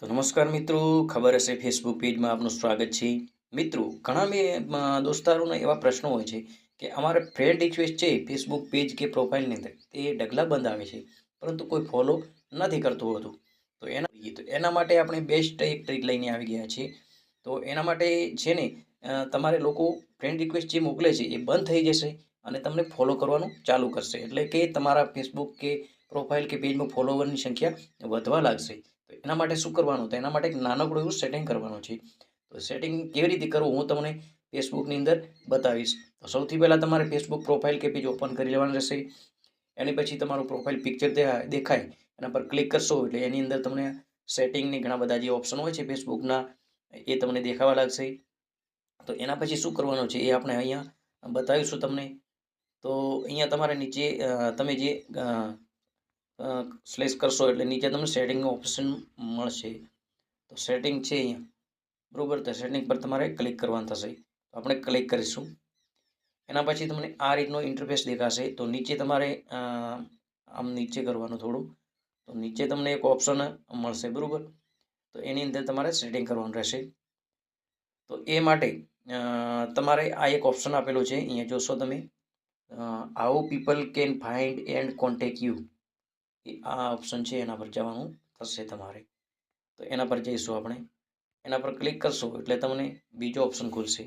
તો નમસ્કાર મિત્રો, ખબર હશે ફેસબુક પેજમાં આપનું સ્વાગત છે. મિત્રો, ઘણા દોસ્તારોના એવા પ્રશ્નો હોય છે કે અમારે ફ્રેન્ડ રિક્વેસ્ટ છે ફેસબુક પેજ કે પ્રોફાઇલની અંદર તે ડગલા બંધ આવે છે, પરંતુ કોઈ ફોલો નથી કરતું હોતું. તો એના માટે આપણે બેસ્ટ એક ટ્રીક લઈને આવી ગયા છીએ. તો એના માટે છે ને, તમારે લોકો ફ્રેન્ડ રિક્વેસ્ટ જે મોકલે છે એ બંધ થઈ જશે અને તમને ફોલો કરવાનું ચાલુ કરશે. એટલે કે તમારા ફેસબુક કે પ્રોફાઇલ કે પેજમાં ફોલોવરની સંખ્યા વધવા લાગશે. તો એના માટે શું કરવાનું? તો એના માટે એક નાનકડું એવું સેટિંગ કરવાનું છે. તો સેટિંગ કેવી રીતે કરવું હું તમને ફેસબુકની અંદર બતાવીશ. તો સૌથી પહેલાં તમારે ફેસબુક પ્રોફાઇલ કે પેજ ઓપન કરી લેવાનું રહેશે. એની પછી તમારું પ્રોફાઇલ પિક્ચર દેખાય એના પર ક્લિક કરશો એટલે એની અંદર તમને સેટિંગની ઘણા બધા જે ઓપ્શન હોય છે ફેસબુકના એ તમને દેખાવા લાગશે. તો એના પછી શું કરવાનું છે એ આપણે અહીંયા બતાવીશું તમને. તો અહીંયા તમારે નીચે તમે જે સ્લેશ કરશો એટલે નીચે તમને સેટિંગનું ઓપ્શન મળશે. તો સેટિંગ છે અહીંયા, બરાબર. તો સેટિંગ પર તમારે ક્લિક કરવાનું થશે. તો આપણે ક્લિક કરીશું. એના પછી તમને આ રીતનો ઇન્ટરફેસ દેખાશે. તો નીચે તમારે આમ નીચે કરવાનું થોડું. તો નીચે તમને એક ઓપ્શન મળશે, બરાબર. તો એની અંદર તમારે સેટિંગ કરવાનું રહેશે. તો એ માટે તમારે આ એક ઓપ્શન આપેલું છે, અહીંયા જોશો તમે, how people can find and contact you. એ આ ઓપ્શન છે એના પર જવાનું થશે તમારે. તો એના પર જઈશું આપણે. એના પર ક્લિક કરશો એટલે તમને બીજો ઓપ્શન ખુલશે.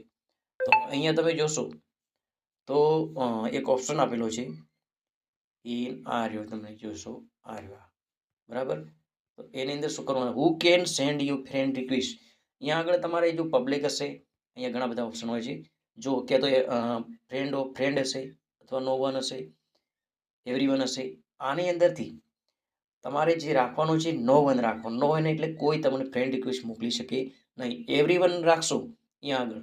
તો અહીંયા તમે જોશો તો એક ઓપ્શન આપેલો છે એ આ રહ્યો, તમે જોશો આ રહ્યો, બરાબર. તો એની અંદર શું કરવાનું? Who can send you friend request. અહીંયા આગળ તમારે જો પબ્લિક હશે, અહીંયા ઘણા બધા ઓપ્શન હોય છે. જો કે તો ફ્રેન્ડ ઓફ ફ્રેન્ડ હશે અથવા નો વન હશે, એવરીવન હશે. આની અંદરથી તમારે જે રાખવાનું છે નો વન રાખવાનું. નો વન એટલે કોઈ તમને ફ્રેન્ડ રિક્વેસ્ટ મોકલી શકે નહીં. એવરીવન રાખશો અહીંયા આગળ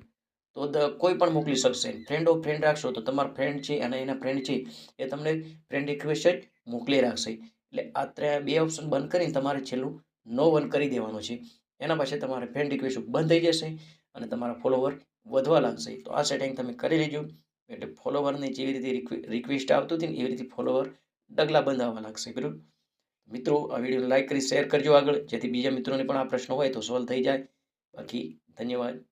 તો કોઈ પણ મોકલી શકશે. ફ્રેન્ડ ઓફ ફ્રેન્ડ રાખશો તો તમારા ફ્રેન્ડ છે અને એના ફ્રેન્ડ છે એ તમને ફ્રેન્ડ રિક્વેસ્ટ જ મોકલી રાખશે. એટલે આ બે ઓપ્શન બંધ કરીને તમારે છેલ્લું નો વન કરી દેવાનું છે. એના પછી તમારે ફ્રેન્ડ રિક્વેસ્ટ બંધ થઈ જશે અને તમારા ફોલોવર વધવા લાગશે. તો આ સેટિંગ તમે કરી લેજો એટલે ફોલોવરને જેવી રીતે રિક્વેસ્ટ આવતું હતી ને એવી રીતે ફોલોવર ડગલા બંધ આવવા લાગશે. બરાબર મિત્રો, આ વિડીયોને લાઈક કરી શેર કરજો આગળ, જેથી બીજા મિત્રોને પણ આ પ્રશ્ન હોય તો સોલ્વ થઈ જાય. બાકી ધન્યવાદ.